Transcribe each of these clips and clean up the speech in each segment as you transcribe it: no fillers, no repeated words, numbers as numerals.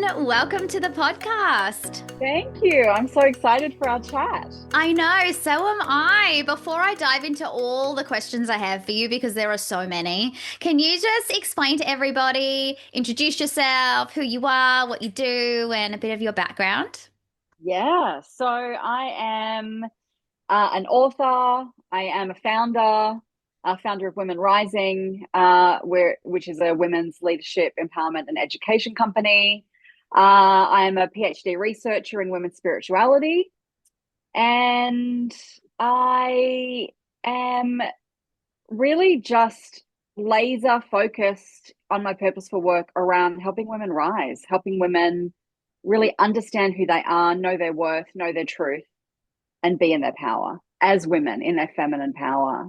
Welcome to the podcast. Thank you. I'm so excited for our chat. I know, so am I. Before I dive into all the questions I have for you, because there are so many, can you just explain to everybody, introduce yourself, who you are, what you do, and a bit of your background? Yeah, so I am an author. I am a founder of Women Rising, which is a women's leadership, empowerment, and education company. I am a PhD researcher in women's spirituality, and I am really just laser focused on my purposeful work around helping women rise, helping women really understand who they are, know their worth, know their truth, and be in their power as women in their feminine power.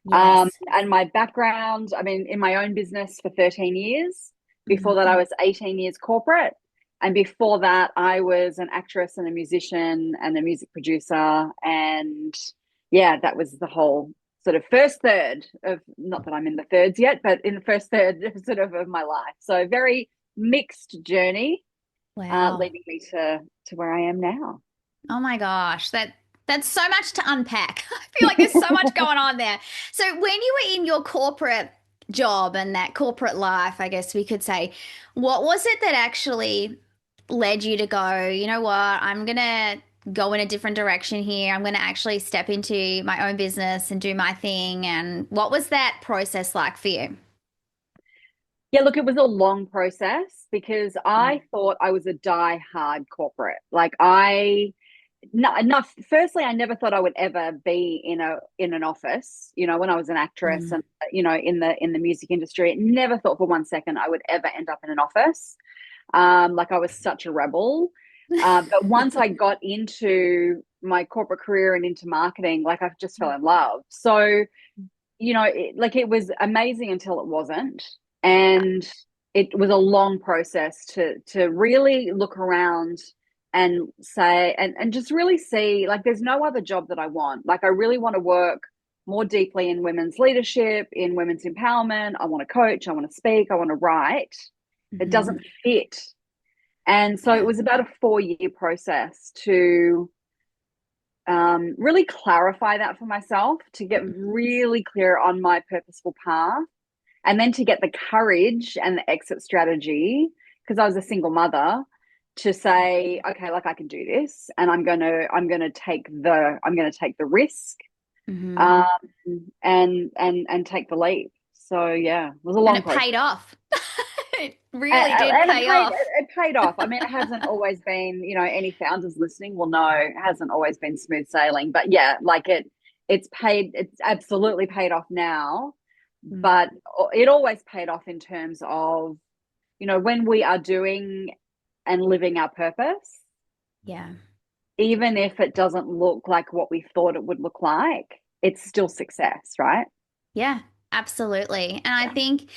Yes. And my background, I mean, in my own business for 13 years. Before that, I Mhm. was 18 years corporate. And before that, I was an actress and a musician and a music producer. And yeah, that was the whole sort of first third of, not that I'm in the thirds yet, but in the first third sort of my life. So very mixed journey, Wow. leading me to where I am now. Oh my gosh, that's so much to unpack. I feel like there's so much going on there. So when you were in your corporate job and that corporate life, I guess we could say, what was it that actually led you to go, you know what, I'm gonna go in a different direction here. I'm gonna actually step into my own business and do my thing. And what was that process like for you? Yeah, look, it was a long process because Yeah. I thought I was a die-hard corporate. Like I no, enough. Firstly, I never thought I would ever be in an office. You know, when I was an actress Mm. and in the music industry, never thought for one second I would ever end up in an office. Like I was such a rebel. But once I got into my corporate career and into marketing, like I just fell in love. So it was amazing until it wasn't, and it was a long process to really look around and say and just really see, like, there's no other job that I want. Like I really want to work more deeply in women's leadership, in women's empowerment. I want to coach, I want to speak, I want to write. It Mhm. doesn't fit. And so it Yeah. was about a 4-year process to really clarify that for myself, to get really clear on my purposeful path, and then to get the courage and the exit strategy, because I was a single mother, to say, okay, like I can do this, and I'm gonna take the risk, Mhm. um, and take the leap. So yeah, it was a And long it process. paid off. It really did And pay off. it paid off. I mean, it hasn't always been, any founders listening will know it hasn't always been smooth sailing. But yeah, like it's absolutely paid off now. Mm. But it always paid off in terms of, when we are doing and living our purpose, Yeah. even if it doesn't look like what we thought it would look like, it's still success, right? Yeah, absolutely. And I think,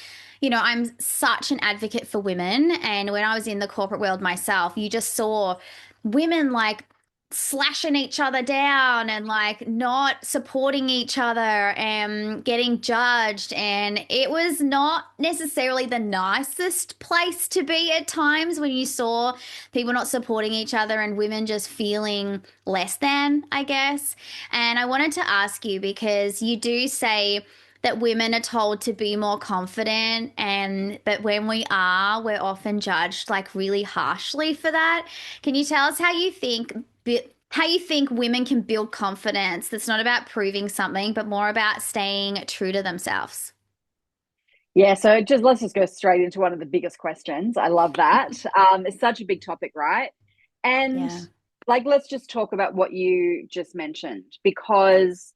I'm such an advocate for women. And when I was in the corporate world myself, you just saw women like slashing each other down and like not supporting each other and getting judged. And it was not necessarily the nicest place to be at times when you saw people not supporting each other and women just feeling less than, I guess. And I wanted to ask you because you do say, that women are told to be more confident, and but when we are, we're often judged like really harshly for that. Can you tell us how you think women can build confidence that's not about proving something but more about staying true to themselves? Yeah, so just let's just go straight into one of the biggest questions. I love that. It's such a big topic, right? And Yeah. like, let's just talk about what you just mentioned, because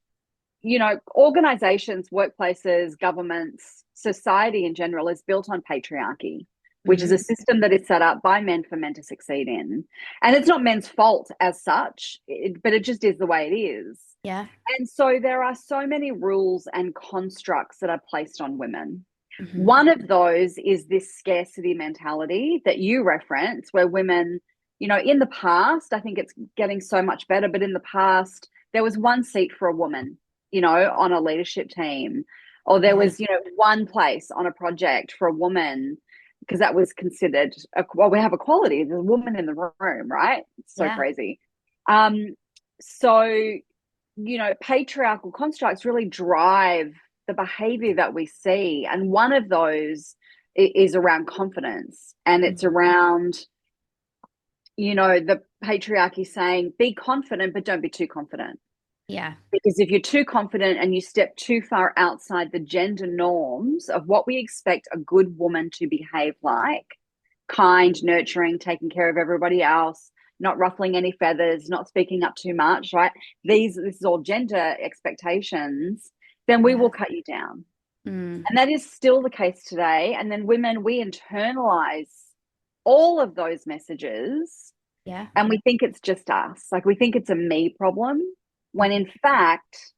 organizations, workplaces, governments, society in general is built on patriarchy, which is a Hmm. system that is set up by men for men to succeed in. And it's not men's fault as such, but it just is the way it is. Yeah. And so there are so many rules and constructs that are placed on women. Hmm. One of those is this scarcity mentality that you reference, where women, in the past, I think it's getting so much better, but in the past, there was one seat for a woman, on a leadership team, or there Yeah. was, one place on a project for a woman. because that was considered, well, we have equality. There's a woman in the room, right? It's so Yeah. crazy. Um, so, patriarchal constructs really drive the behavior that we see. And one of those is around confidence. And it's Mhm. around, the patriarchy saying, be confident, but don't be too confident. Yeah. Because if you're too confident and you step too far outside the gender norms of what we expect a good woman to behave like, kind, nurturing, taking care of everybody else, not ruffling any feathers, not speaking up too much, right? This is all gender expectations, then we Yeah. will cut you down. Mm. And that is still the case today. And then women, we internalize all of those messages Yeah. and we think it's just us. Like we think it's a me problem, when Mhm. in fact,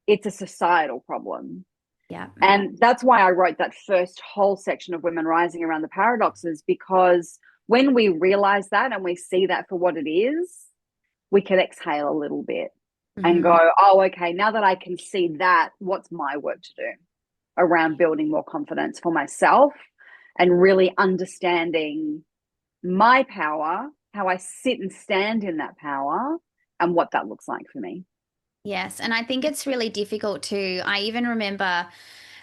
it's a societal problem. Yeah. And that's why I wrote that first whole section of Women Rising around the paradoxes, because when we realize that and we see that for what it is, we can exhale a little bit and Mhm. go, oh, okay, now that I can see that, what's my work to do around building more confidence for myself and really understanding my power, how I sit and stand in that power, and what that looks like for me. Yes, and I think it's really difficult to. I even remember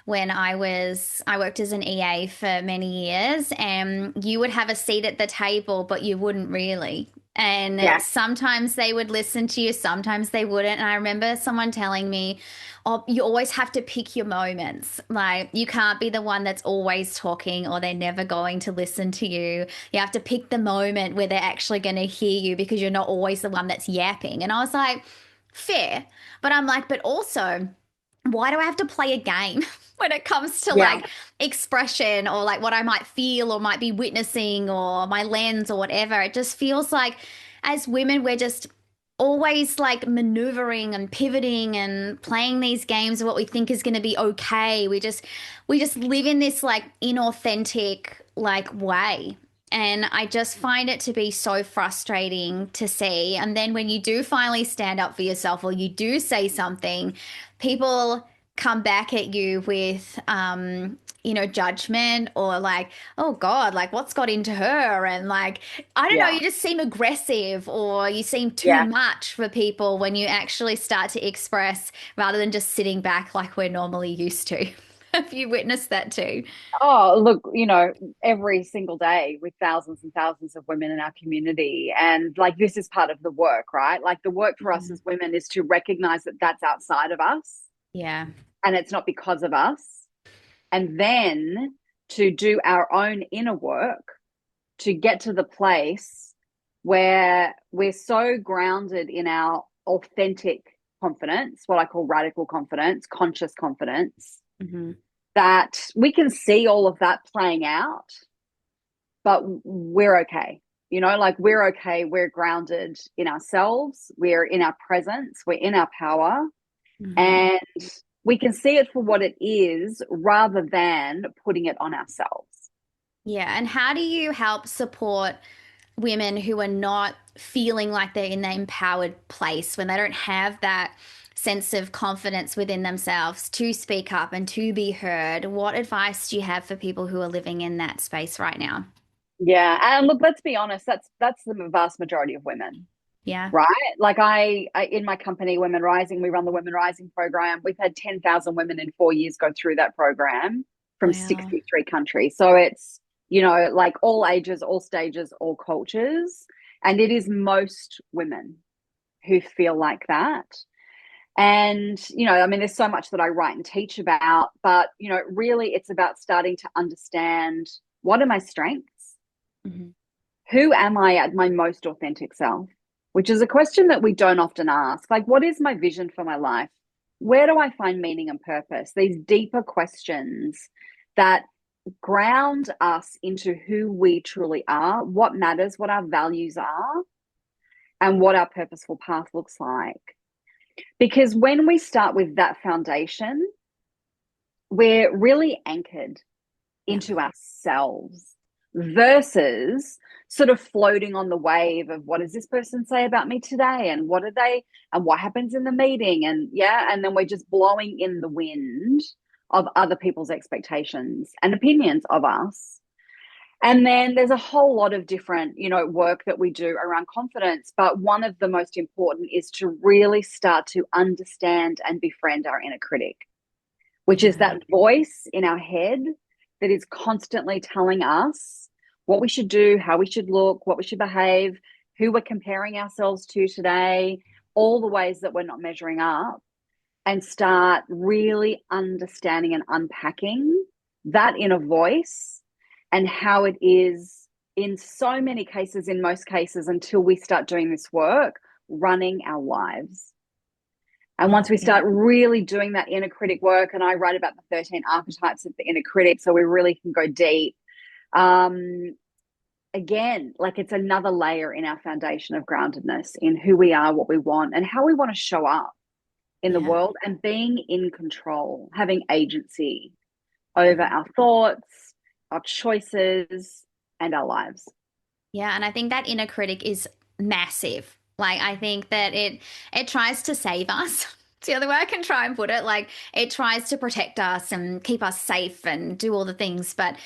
when I worked as an EA for many years, and you would have a seat at the table, but you wouldn't really. And Yeah. sometimes they would listen to you, sometimes they wouldn't. And I remember someone telling me, "Oh, you always have to pick your moments. Like you can't be the one that's always talking, or they're never going to listen to you. You have to pick the moment where they're actually going to hear you because you're not always the one that's yapping." And I was like, fair. But I'm like, but also, why do I have to play a game when it comes to Yeah. like expression or like what I might feel or might be witnessing or my lens or whatever? It just feels like as women, we're just always like maneuvering and pivoting and playing these games of what we think is going to be okay. We just live in this like inauthentic like way. And I just find it to be so frustrating to see. And then when you do finally stand up for yourself or you do say something, people come back at you with, judgment or like, oh God, like what's got into her? And like, I don't know, Yeah. you just seem aggressive or you seem too Yeah. much for people when you actually start to express rather than just sitting back like we're normally used to. Have you witnessed that too? Oh, look, every single day with thousands and thousands of women in our community. And like, this is part of the work, right? Like, the work for us Mhm. as women is to recognize that that's outside of us Yeah. and it's not because of us. And then to do our own inner work to get to the place where we're so grounded in our authentic confidence, what I call radical confidence, conscious confidence, Hmm. that we can see all of that playing out, but we're okay. Like we're okay. We're grounded in ourselves. We're in our presence. We're in our power. Hmm. And we can see it for what it is rather than putting it on ourselves. Yeah. And how do you help support women who are not feeling like they're in the empowered place when they don't have that sense of confidence within themselves to speak up and to be heard? What advice do you have for people who are living in that space right now? Yeah. And look, let's be honest, that's the vast majority of women. Yeah. Right? Like I in my company, Women Rising, we run the Women Rising program. We've had 10,000 women in 4 years go through that program from Wow. 63 countries. So it's, like all ages, all stages, all cultures. And it is most women who feel like that. And, I mean, there's so much that I write and teach about, but, really it's about starting to understand, what are my strengths? Hmm. Who am I at my most authentic self? Which is a question that we don't often ask. Like, what is my vision for my life? Where do I find meaning and purpose? These deeper questions that ground us into who we truly are, what matters, what our values are, and what our purposeful path looks like. Because when we start with that foundation, we're really anchored Yeah. into ourselves versus sort of floating on the wave of, what does this person say about me today, and what are they, and what happens in the meeting, and then we're just blowing in the wind of other people's expectations and opinions of us. And then there's a whole lot of different, work that we do around confidence. But one of the most important is to really start to understand and befriend our inner critic, which is Yeah. that voice in our head that is constantly telling us what we should do, how we should look, what we should behave, who we're comparing ourselves to today, all the ways that we're not measuring up, and start really understanding and unpacking that inner voice and how it is in so many cases, in most cases, until we start doing this work, running our lives. And Yeah. once we start really doing that inner critic work, and I write about the 13 archetypes of the inner critic, so we really can go deep. Um, Again, like it's another layer in our foundation of groundedness in who we are, what we want, and how we want to show up in the Yeah. world, and being in control, having agency over our thoughts, our choices, and our lives. Yeah, and I think that inner critic is massive. Like I think that it tries to save us. It's the other way I can try and put it. Like it tries to protect us and keep us safe and do all the things, but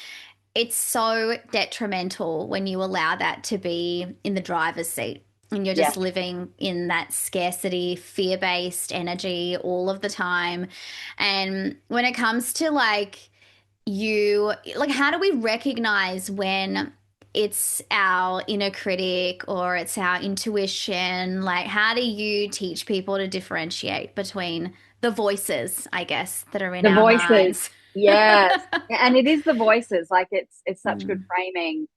it's so detrimental when you allow that to be in the driver's seat and you're Yes. just living in that scarcity, fear-based energy all of the time. And when it comes to like how do we recognize when it's our inner critic or it's our intuition? Like, how do you teach people to differentiate between the voices, I guess, that are in The our voices. minds? Yes. And it is the voices. Like it's such good Mm, framing.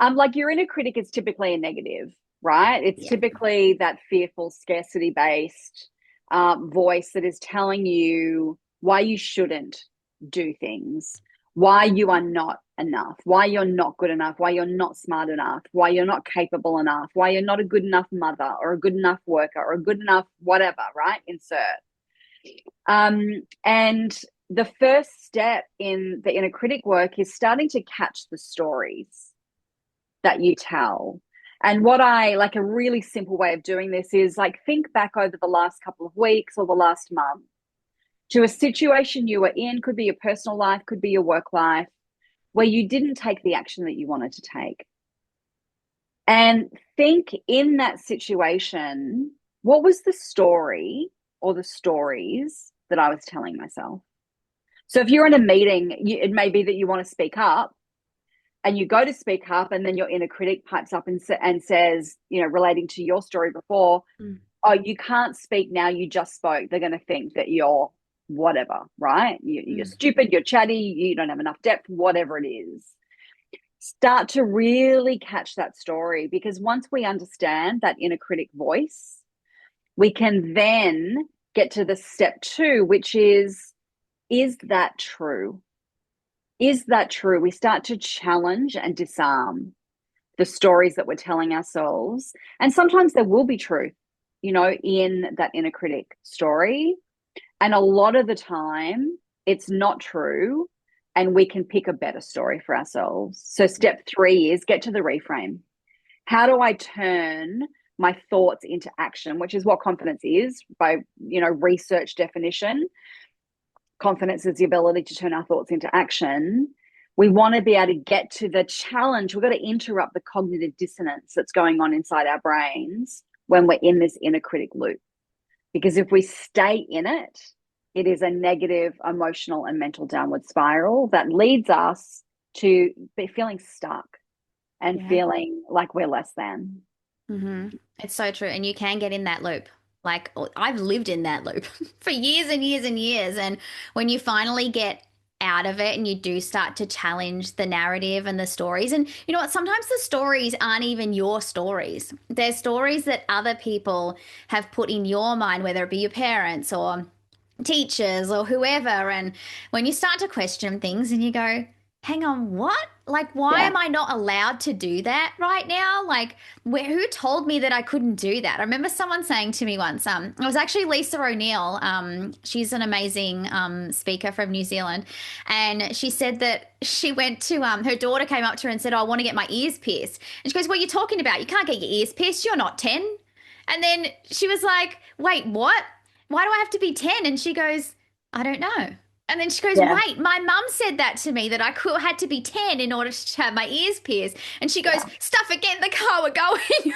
Like your inner critic is typically a negative, right? It's yeah. typically that fearful, scarcity based voice that is telling you why you shouldn't do things, why you are not enough, why you're not good enough, why you're not smart enough, why you're not capable enough, why you're not a good enough mother or a good enough worker or a good enough whatever, right? Insert. And the first step in the inner critic work is starting to catch the stories that you tell. And what I like, a really simple way of doing this is like think back over the last couple of weeks or the last month to a situation you were in, could be your personal life, could be your work life, where you didn't take the action that you wanted to take. And think in that situation, what was the story or the stories that I was telling myself? So if you're in a meeting, it may be that you want to speak up and you go to speak up, and then your inner critic pipes up and says, relating to your story before, Mm. oh, you can't speak now, you just spoke. They're going to think that you're whatever, right? You're Mm. stupid, you're chatty, you don't have enough depth, whatever it is. Start to really catch that story, because once we understand that inner critic voice, we can then get to the step two, which is that true? Is that true? We start to challenge and disarm the stories that we're telling ourselves. And sometimes there will be truth, in that inner critic story. And a lot of the time, it's not true. And we can pick a better story for ourselves. So, step three is get to the reframe. How do I turn my thoughts into action, which is what confidence is by, research definition. Confidence is the ability to turn our thoughts into action. We want to be able to get to the challenge. We've got to interrupt the cognitive dissonance that's going on inside our brains when we're in this inner critic loop. Because if we stay in it, it is a negative emotional and mental downward spiral that leads us to be feeling stuck and Yeah. feeling like we're less than. Hmm. It's so true. And you can get in that loop. Like I've lived in that loop for years and years and years. And when you finally get out of it and you do start to challenge the narrative and the stories, and you know what? Sometimes the stories aren't even your stories. They're stories that other people have put in your mind, whether it be your parents or teachers or whoever. And when you start to question things and you go, hang on, what? Like, why Yeah. am I not allowed to do that right now? Like, who told me that I couldn't do that? I remember someone saying to me once, it was actually Lisa O'Neill. She's an amazing speaker from New Zealand. And she said that she went to, her daughter came up to her and said, oh, I want to get my ears pierced. And she goes, what are you talking about? You can't get your ears pierced. You're not 10. And then she was like, wait, what? Why do I have to be 10? And she goes, I don't know. And then she goes, Yeah. wait, my mum said that to me that had to be 10 in order to have my ears pierced. And she goes, Yeah. stuff it, get in the car, we're going.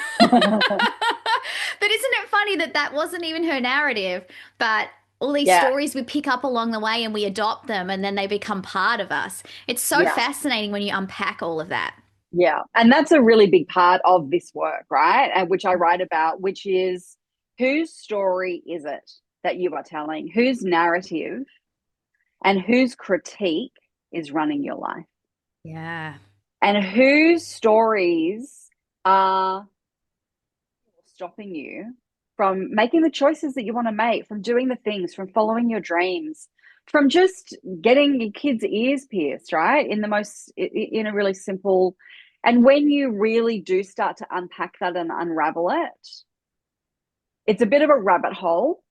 But isn't it funny that that wasn't even her narrative? But all these Yeah. stories we pick up along the way and we adopt them and then they become part of us. It's so Yeah. fascinating when you unpack all of that. Yeah. And that's a really big part of this work, right? And which I write about, which is whose story is it that you are telling? Whose narrative and whose critique is running your life? Yeah. And whose stories are stopping you from making the choices that you want to make, from doing the things, from following your dreams, from just getting your kids' ears pierced, right? In a really simple, and when you really do start to unpack that and unravel it, it's a bit of a rabbit hole.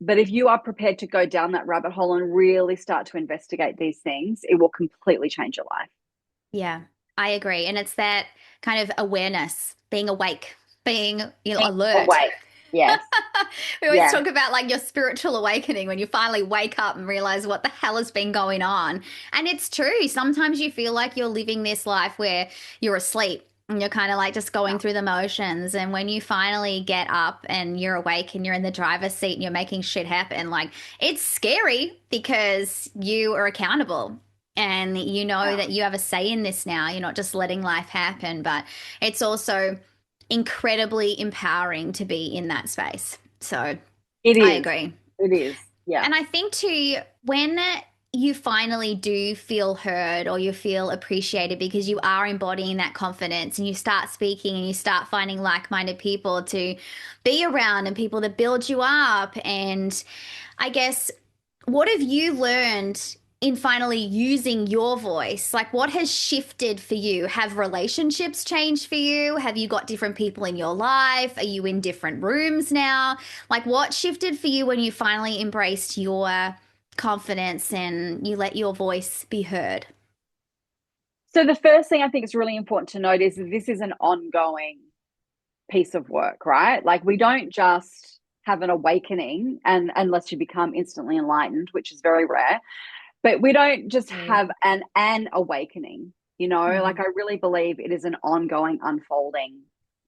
But if you are prepared to go down that rabbit hole and really start to investigate these things, it will completely change your life. Yeah, I agree. And it's that kind of awareness, being awake, being, Being alert. awake. Yes. We always Yeah. talk about like your spiritual awakening when you finally wake up and realize what the hell has been going on. And it's true. Sometimes you feel like you're living this life where you're asleep and you're kind of like just going through the motions. And when you finally get up and you're awake and you're in the driver's seat and you're making shit happen, like it's scary because you are accountable. And you know Yeah. that you have a say in this now. You're not just letting life happen, but it's also incredibly empowering to be in that space. So It I is. agree. It is. Yeah. And I think too, when you finally do feel heard or you feel appreciated because you are embodying that confidence and you start speaking and you start finding like-minded people to be around and people that build you up. And I guess, what have you learned in finally using your voice? Like, what has shifted for you? Have relationships changed for you? Have you got different people in your life? Are you in different rooms now? Like, what shifted for you when you finally embraced your confidence and you let your voice be heard? So the first thing I think is really important to note is that this is an ongoing piece of work, right? Like we don't just have an awakening and unless you become instantly enlightened, which is very rare, but we don't just True. have an awakening, like Mm. I really believe it is an ongoing unfolding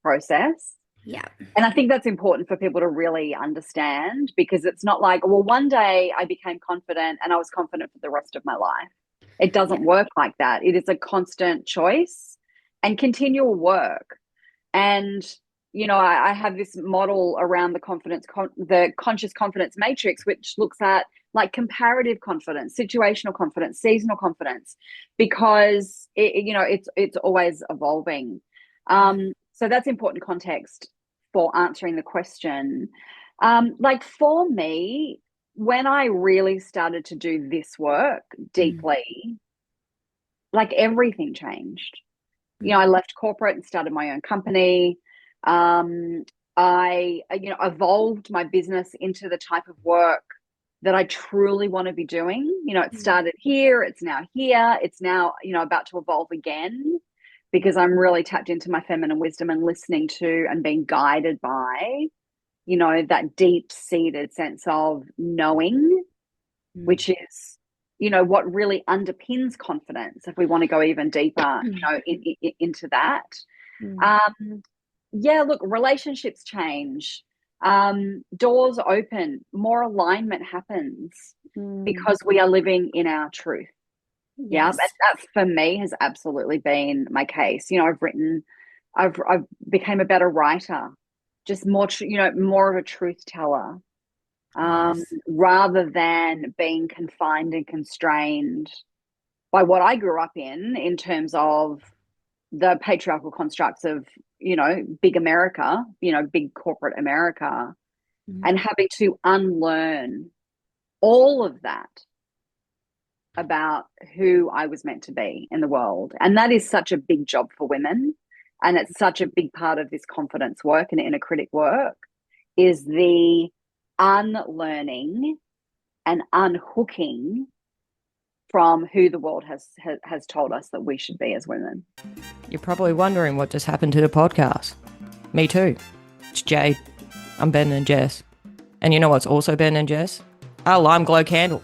process. Yeah. And I think that's important for people to really understand because it's not like, well, one day I became confident and I was confident for the rest of my life. It doesn't Yeah. work like that. It is a constant choice and continual work. And, I have this model around the conscious confidence matrix, which looks at like comparative confidence, situational confidence, seasonal confidence, because it's always evolving. Yeah. So that's important context for answering the question. Like for me, when I really started to do this work Mm. deeply, like everything changed. I Mm. left corporate and started my own company. Um, I, evolved my business into the type of work that I truly want to be doing. It Mm. started here, it's now here, it's now, about to evolve again because I'm really tapped into my feminine wisdom and listening to and being guided by, that deep seated sense of knowing, Mm. which is what really underpins confidence if we want to go even deeper into that. Mm. um yeah, look, relationships change, doors open, more alignment happens Mm. because we are living in our truth. Yeah, and Yes. that for me has absolutely been my case. I've became a better writer, just more of a truth teller, Yes. rather than being confined and constrained by what I grew up in terms of the patriarchal constructs of, big America, big corporate America, Mm. and having to unlearn all of that about who I was meant to be in the world. And that is such a big job for women. And it's such a big part of this confidence work and inner critic work is the unlearning and unhooking from who the world has told us that we should be as women. You're probably wondering what just happened to the podcast. Me too. It's Jade. I'm Ben and Jess. And you know what's also Ben and Jess? Our Lime Glow candle.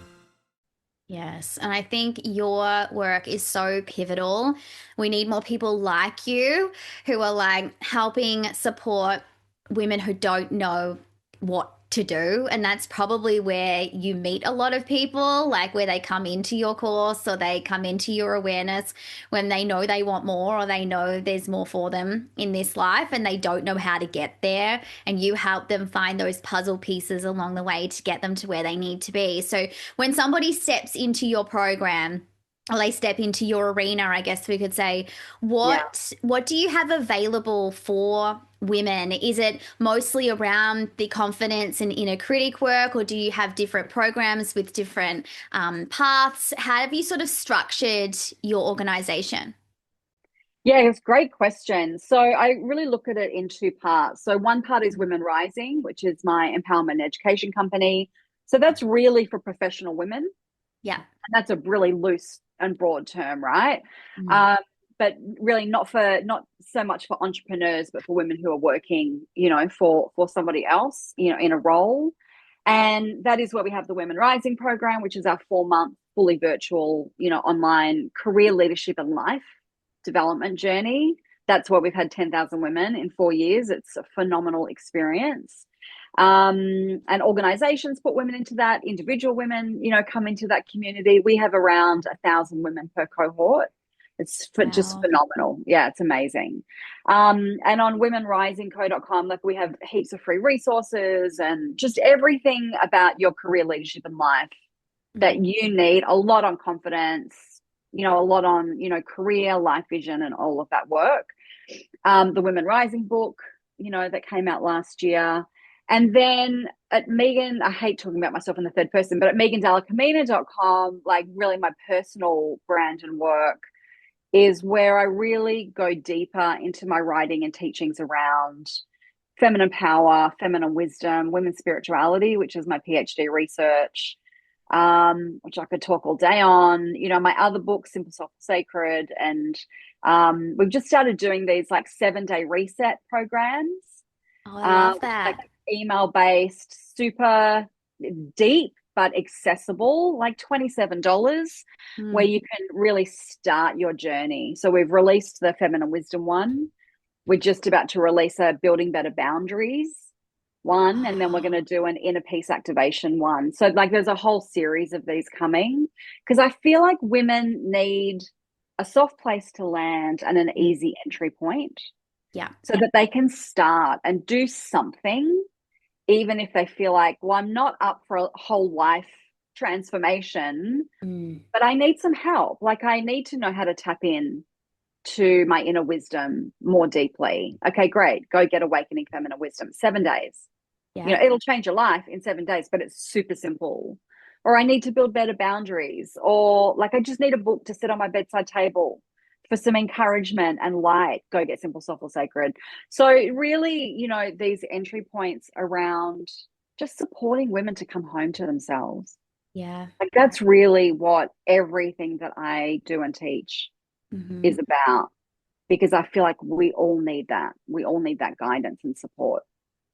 Yes, and I think your work is so pivotal. We need more people like you who are like helping support women who don't know what to do. And that's probably where you meet a lot of people, like where they come into your course or they come into your awareness when they know they want more or they know there's more for them in this life and they don't know how to get there. And you help them find those puzzle pieces along the way to get them to where they need to be. So when somebody steps into your program, or they step into your arena, I guess we could say, Yeah. what do you have available for women? Is it mostly around the confidence and inner critic work, or do you have different programs with different paths? How have you sort of structured your organization? Yeah, it's a great question. So I really look at it in two parts. So one part is Women Rising, which is my empowerment education company. So that's really for professional women. Yeah. And that's a really loose and broad term, right? Mm. Um, but really not so much for entrepreneurs, but for women who are working, for somebody else, in a role. And that is where we have the Women Rising program, which is our 4-month fully virtual, online career leadership and life development journey. That's where we've had 10,000 women in 4 years. It's a phenomenal experience. And organizations put women into that, individual women, come into that community. We have around 1,000 women per cohort. It's just Wow. phenomenal. Yeah, it's amazing. And on womenrisingco.com, like we have heaps of free resources and just everything about your career leadership and life that Mm. you need, a lot on confidence, a lot on, career, life vision, and all of that work. The Women Rising book, that came out last year. And then at Megan, I hate talking about myself in the third person, but at megandallacamina.com, like really my personal brand and work is where I really go deeper into my writing and teachings around feminine power, feminine wisdom, women's spirituality, which is my PhD research, which I could talk all day on. My other book, Simple Soft Sacred, and we've just started doing these like 7-day reset programs, Oh, I love which is like that. email based, super deep but accessible, like $27, where Mm. you can really start your journey. So we've released the Feminine Wisdom one. We're just about to release a Building Better Boundaries one, and then we're going to do an Inner Peace Activation one. So, like, there's a whole series of these coming because I feel like women need a soft place to land and an Mm. easy entry point Yeah. so that they can start and do something, even if they feel like, well, I'm not up for a whole life transformation, Mm. but I need some help. Like, I need to know how to tap in to my inner wisdom more deeply. Okay, great. Go get Awakening Feminine Wisdom, 7 days. Yeah. It'll change your life in 7 days, but it's super simple. Or I need to build better boundaries, or like I just need a book to sit on my bedside table for some encouragement and light. Go get Simple, Soulful, Sacred. So really, these entry points around just supporting women to come home to themselves. Yeah. Like that's really what everything that I do and teach Hmm. is about, because I feel like we all need that. We all need that guidance and support.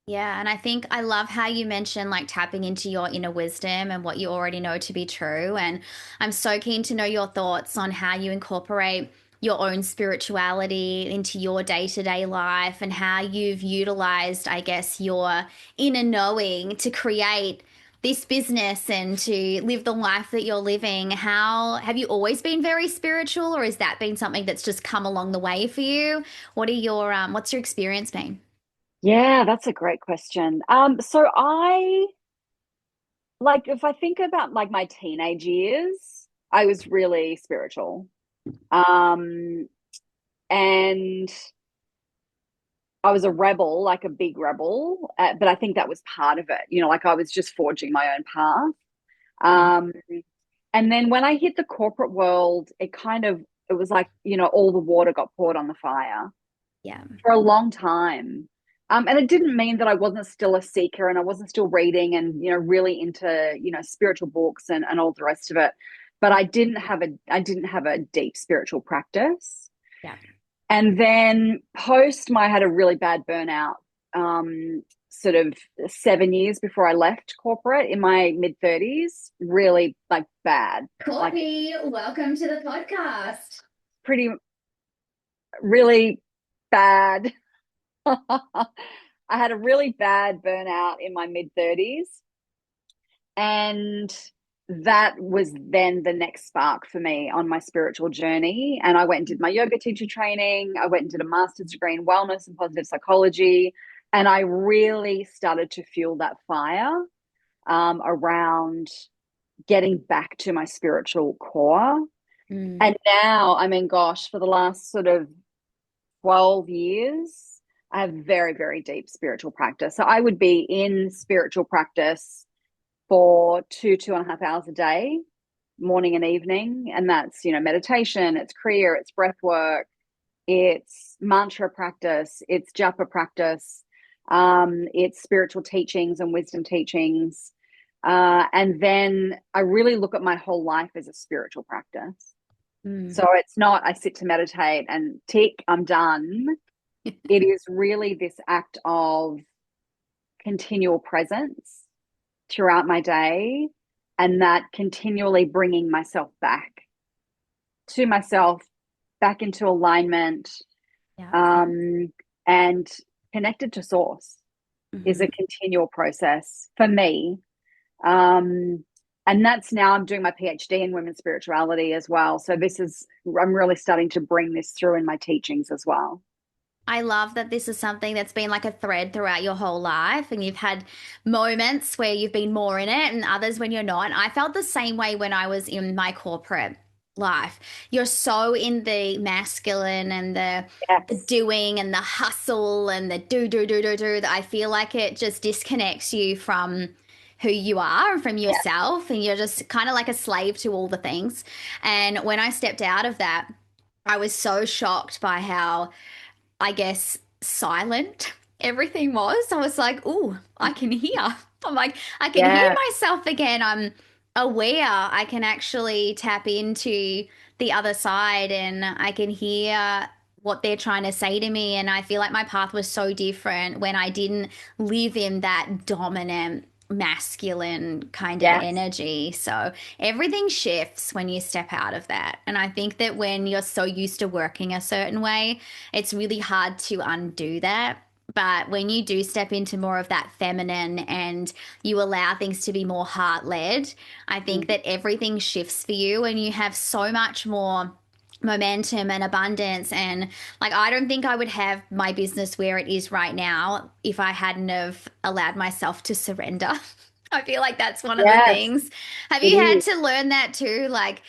Yeah, and I think I love how you mentioned like tapping into your inner wisdom and what you already know to be true. And I'm so keen to know your thoughts on how you incorporate your own spirituality into your day-to-day life and how you've utilized, I guess, your inner knowing to create this business and to live the life that you're living. How have you always been very spiritual, or has that been something that's just come along the way for you? What's your experience been? Yeah, that's a great question. So I like if I think about like my teenage years, I was really spiritual. Um, and I was a rebel, like a big rebel, but I think that was part of it. Like I was just forging my own path. Mm. Um, and then when I hit the corporate world, it was like, all the water got poured on the fire Yeah. for a long time. And it didn't mean that I wasn't still a seeker and I wasn't still reading and, really into, spiritual books and all the rest of it. But I didn't have a deep spiritual practice. Yeah. And then I had a really bad burnout. sort of 7 years before I left corporate in my mid 30s, really like bad, like Courtney, welcome to the podcast. pretty, really bad. I had a really bad burnout in my mid 30s. And that was then the next spark for me on my spiritual journey. And I went and did my yoga teacher training. I went and did a master's degree in wellness and positive psychology. And I really started to fuel that fire around getting back to my spiritual core. And now, I mean, gosh, for the last sort of 12 years, I have very, very deep spiritual practice. So I would be in spiritual practice for 2.5 hours a day, morning and evening. And that's, meditation, it's Kriya, it's breath work, it's mantra practice, it's japa practice, it's spiritual teachings and wisdom teachings. And then I really look at my whole life as a spiritual practice. So it's not, I sit to meditate and tick, I'm done. It is really this act of continual presence throughout my day, and that continually bringing myself back to myself, back into alignment, and connected to source is a continual process for me. And that's now I'm doing my PhD in women's spirituality as well. So I'm really starting to bring this through in my teachings as well. I love that this is something that's been like a thread throughout your whole life, and you've had moments where you've been more in it and others when you're not. And I felt the same way when I was in my corporate life. You're so in the masculine and the Yes. doing and the hustle and the do that I feel like it just disconnects you from who you are and from yourself, and you're just kind of like a slave to all the things. And when I stepped out of that, I was so shocked by how, I guess, silent everything was. I was like, "Ooh, I can hear." I'm like, I can hear Yeah. myself again. I'm aware. I can actually tap into the other side, and I can hear what they're trying to say to me. And I feel like my path was so different when I didn't live in that dominant masculine kind of Yes. energy. So everything shifts when you step out of that. And I think that when you're so used to working a certain way, it's really hard to undo that. But when you do step into more of that feminine and you allow things to be more heart led, I think that everything shifts for you and you have so much more momentum and abundance. And like, I don't think I would have my business where it is right now if I hadn't have allowed myself to surrender. I feel like that's one of the Yes, things. Have it you had is. to learn that too? Like,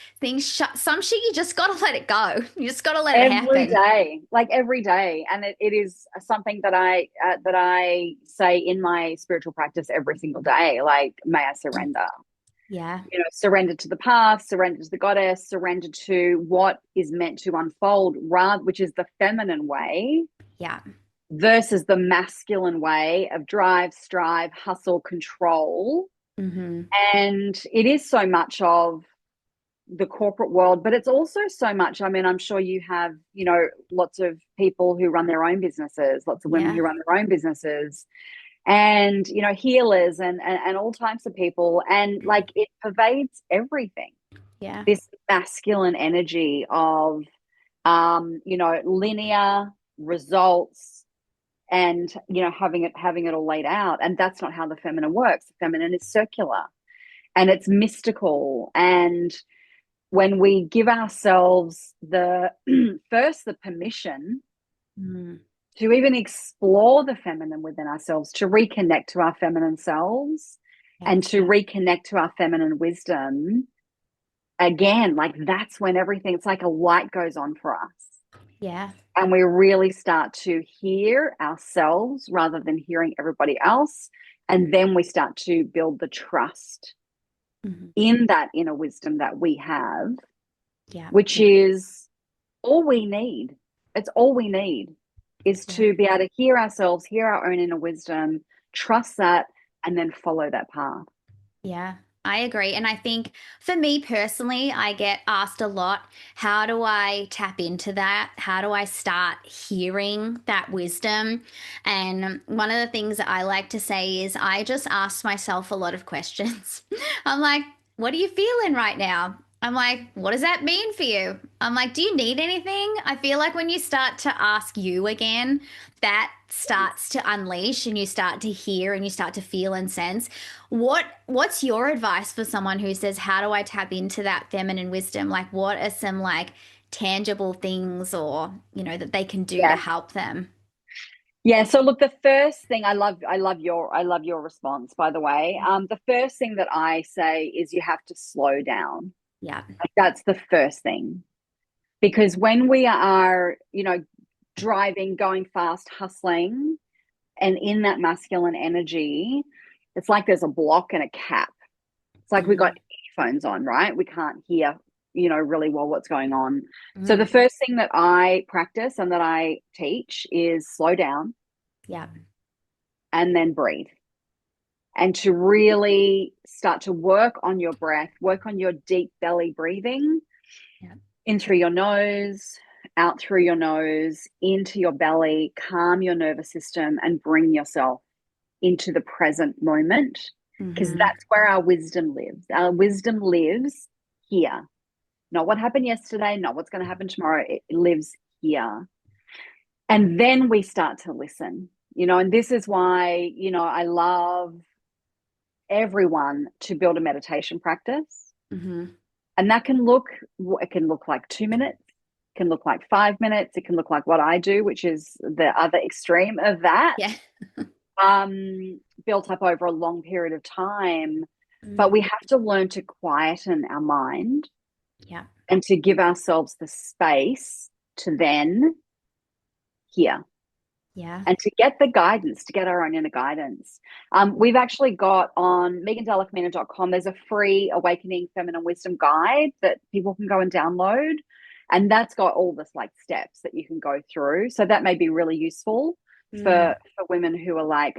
some shit, you just got to let it go. You just got to let it Every happen. day, like every day. And it is something that I say in my spiritual practice every single day. Like, may I surrender? Yeah. Surrender to the path, surrender to the goddess, surrender to what is meant to unfold, rather, which is the feminine way Yeah. versus the masculine way of drive, strive, hustle, control. Mm-hmm. And it is so much of the corporate world, but it's also so much, I mean, I'm sure you have, lots of people who run their own businesses, lots of women Yeah. who run their own businesses, and, healers and all types of people. And like it pervades everything. Yeah. This masculine energy of, linear results and, having it all laid out. And that's not how the feminine works. The feminine is circular and it's mystical. And when we give ourselves the permission to even explore the feminine within ourselves, to reconnect to our feminine selves Yeah. and to reconnect to our feminine wisdom, again, like that's when it's like a light goes on for us. Yeah. And we really start to hear ourselves rather than hearing everybody else. And then we start to build the trust in that inner wisdom that we have, Yeah. which is all we need. It's all we need is to be able to hear ourselves, hear our own inner wisdom, trust that, and then follow that path. Yeah. I agree. And I think for me personally, I get asked a lot, how do I tap into that? How do I start hearing that wisdom? And one of the things that I like to say is I just ask myself a lot of questions. I'm like, what are you feeling right now? I'm like, what does that mean for you? I'm like, do you need anything? I feel like when you start to ask you again, that starts to unleash and you start to hear and you start to feel and sense. What's your advice for someone who says, how do I tap into that feminine wisdom? Like what are some like tangible things or, that they can do to Yeah. help them? Yeah, so look, the first thing I love your response, by the way. The first thing that I say is you have to slow down. Yeah. Like that's the first thing. Because when we are, driving, going fast, hustling, and in that masculine energy, it's like there's a block and a cap. It's like we got Mm, earphones on, right? We can't hear, really well what's going on. So the mm, first thing that I practice and that I teach is slow down yeah. and then breathe. And to really start to work on your breath, work on your deep belly breathing Yeah. in through your nose, out through your nose, into your belly, calm your nervous system and bring yourself into the present moment because Mm-hmm. that's where our wisdom lives. Our wisdom lives here, not what happened yesterday, not what's going to happen tomorrow. It lives here. And then we start to listen, and this is why, I love everyone to build a meditation practice. Mm-hmm. And it can look like 2 minutes, it can look like 5 minutes, it can look like what I do, which is the other extreme of that, Yeah. built up over a long period of time. But Mm, we have to learn to quieten our mind yeah. and to give ourselves the space to then hear Yeah. and to get the guidance, to get our own inner guidance. We've actually got on Dalla-Camina.com, there's a free Awakening Feminine Wisdom guide that people can go and download. And that's got all this like steps that you can go through. So that may be really useful Mm, for women who are like,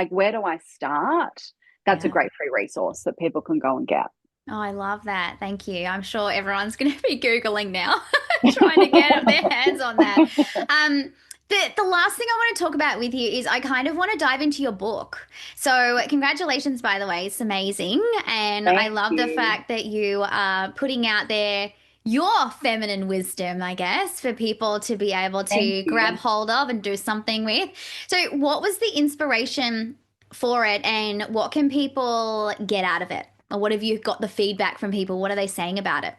where do I start? That's a yeah. great free resource that people can go and get. Oh, I love that. Thank you. I'm sure everyone's going to be Googling now, trying to get their hands on that. Um, the last thing I want to talk about with you is I kind of want to dive into your book. So, congratulations, by the way. It's amazing. And I Thank love the you. fact that you are putting out there your feminine wisdom, I guess, for people to be able Thank to grab you. hold of and do something with. So, what was the inspiration for it, and what can people get out of it? Or what have you got the feedback from people? What are they saying about it?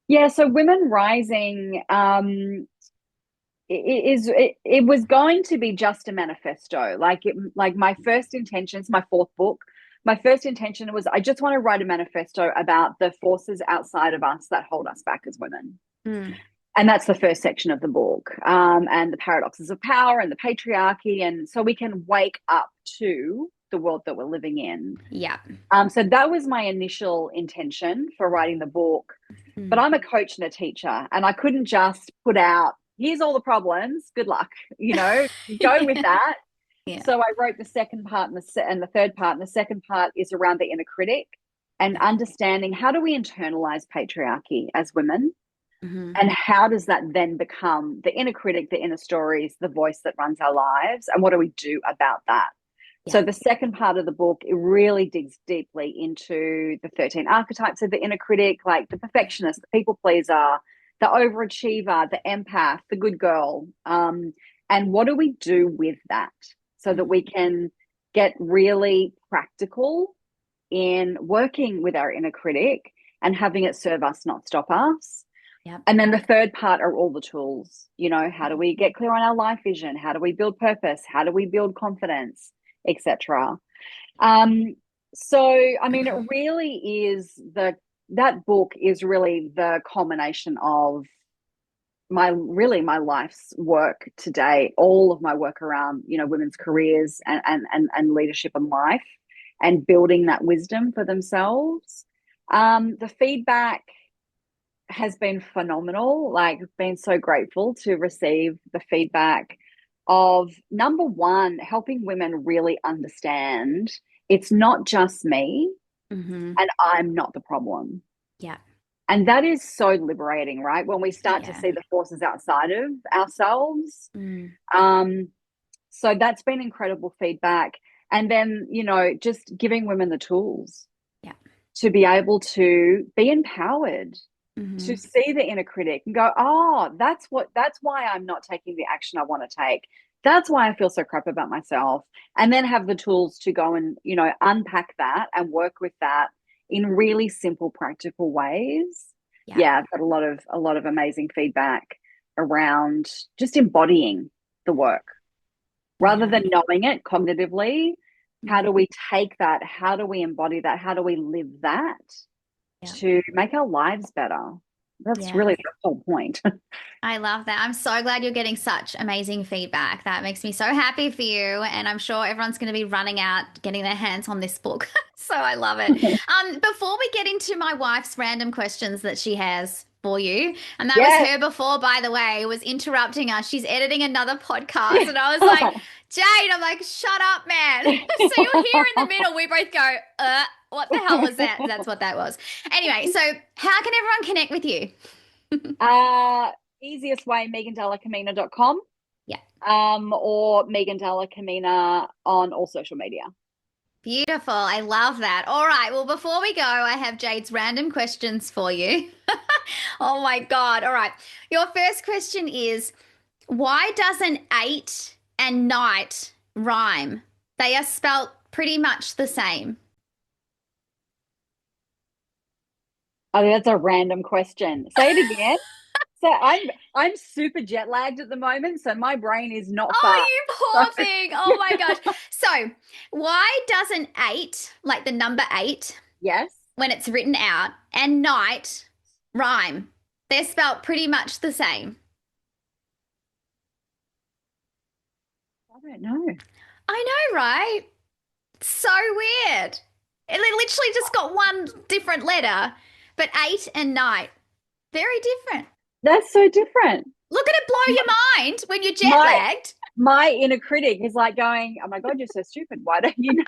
Yeah, so Women Rising it was going to be just a manifesto. Like my first intention, it's my fourth book. My first intention was I just want to write a manifesto about the forces outside of us that hold us back as women. Mm, And that's the first section of the book, and the paradoxes of power and the patriarchy. And so we can wake up to the world that we're living in. yeah. So that was my initial intention for writing the book. But Mm, I'm a coach and a teacher, and I couldn't just put out, here's all the problems, good luck, go with that. yeah. So I wrote the second part and the third part. And the second part is around the inner critic and Yeah. understanding how do we internalize patriarchy as women? Hmm. And how does that then become the inner critic, the inner stories, the voice that runs our lives? And what do we do about that? Yeah. So the second part of the book, it really digs deeply into the 13 archetypes of the inner critic, like the perfectionist, the people pleaser, the overachiever, the empath, the good girl. And what do we do with that so that we Hmm. can get really practical in working with our inner critic and having it serve us, not stop us? Yep. And then the third part are all the tools. How do we get clear on our life vision? How do we build purpose? How do we build confidence, etc.? Um, so, I mean, it really is that book is really the culmination of my life's work today, all of my work around, women's careers and leadership and life and building that wisdom for themselves. The feedback has been phenomenal. Like, been so grateful to receive the feedback of, number one, helping women really understand it's not just me. Mm-hmm. and I'm not the problem. Yeah. And that is so liberating, right? When we start to see the forces outside of ourselves. Mm. So that's been incredible feedback. And then, you know, just giving women the tools to be able to be empowered, to see the inner critic and go, oh, that's why I'm not taking the action I want to take. That's why I feel so crap about myself. And then have the tools to go and, you know, unpack that and work with that in really simple, practical ways. Yeah, I've got a lot of amazing feedback around just embodying the work rather than knowing it cognitively. How do we take that? How do we embody that? How do we live that to make our lives better? That's really the whole point. I love that. I'm so glad you're getting such amazing feedback. That makes me so happy for you. And I'm sure everyone's going to be running out, getting their hands on this book. So I love it. Before we get into my wife's random questions that she has for you, and that was her before, by the way, was interrupting us. She's editing another podcast. And I was like, Jade, I'm like, shut up, man. So you're here in the middle. We both go, what the hell was that? That's what that was. Anyway, so how can everyone connect with you? Easiest way, megandallacamina.com. Yeah. Or Megan Dalla-Camina on all social media. Beautiful. I love that. All right. Well, before we go, I have Jade's random questions for you. Oh my God. All right. Your first question is, why doesn't 8 and night rhyme? They are spelt pretty much the same. Oh, that's a random question. Say it again. So I'm super jet lagged at the moment, so my brain is not fast. Oh, you poor thing. Oh my gosh. So why doesn't 8, like the number 8, when it's written out, and night rhyme? They're spelt pretty much the same. I don't know. I know, right? So weird. It literally just got one different letter, but 8 and night, very different. That's so different. Look at it blow your mind when you're jet lagged. My inner critic is like going, oh my God, you're so stupid. Why don't you know?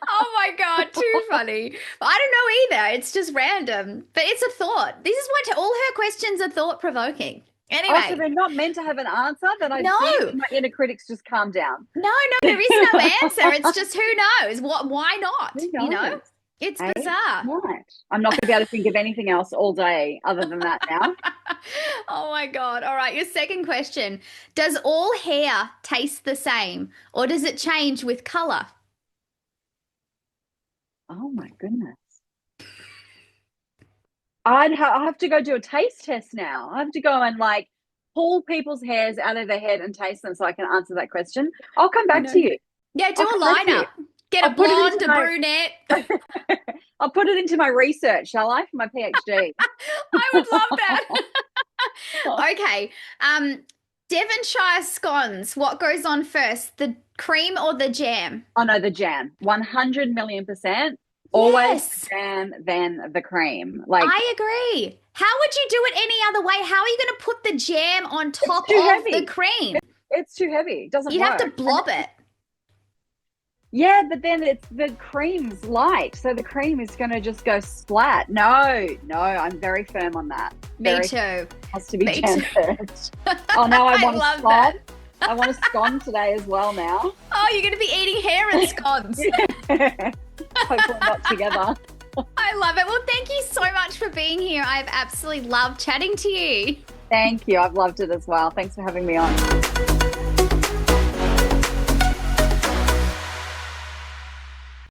Oh my God, too funny. I don't know either. It's just random, but it's a thought. This is what all her questions are thought provoking. Anyway. Oh, so they're not meant to have an answer? Then I think my inner critics just calm down. No, there is no answer. It's just who knows? Why not? Who knows? You know? It's bizarre. Right. I'm not going to be able to think of anything else all day other than that now. Oh my God. All right. Your second question. Does all hair taste the same, or does it change with color? Oh my goodness. I have to go do a taste test now. I have to go and like pull people's hairs out of their head and taste them so I can answer that question. I'll come back to you. Yeah, do a lineup. Get a blonde, a brunette. I'll put it into my research, shall I, for my PhD? I would love that. Okay. Devonshire scones, what goes on first, the cream or the jam? Oh, no, the jam. 100 million %. Always the jam, then the cream. Like, I agree. How would you do it any other way? How are you going to put the jam on top of the cream? It's too heavy. It doesn't work. You'd have to blob it. Yeah, but then the cream's light, so the cream is going to just go splat. No, I'm very firm on that. Me too. Has to be jam first. Oh, now I want a scone. I want a scone today as well now. Oh, you're going to be eating hair and scones. Hopefully not together. I love it. Well, thank you so much for being here. I've absolutely loved chatting to you. Thank you. I've loved it as well. Thanks for having me on.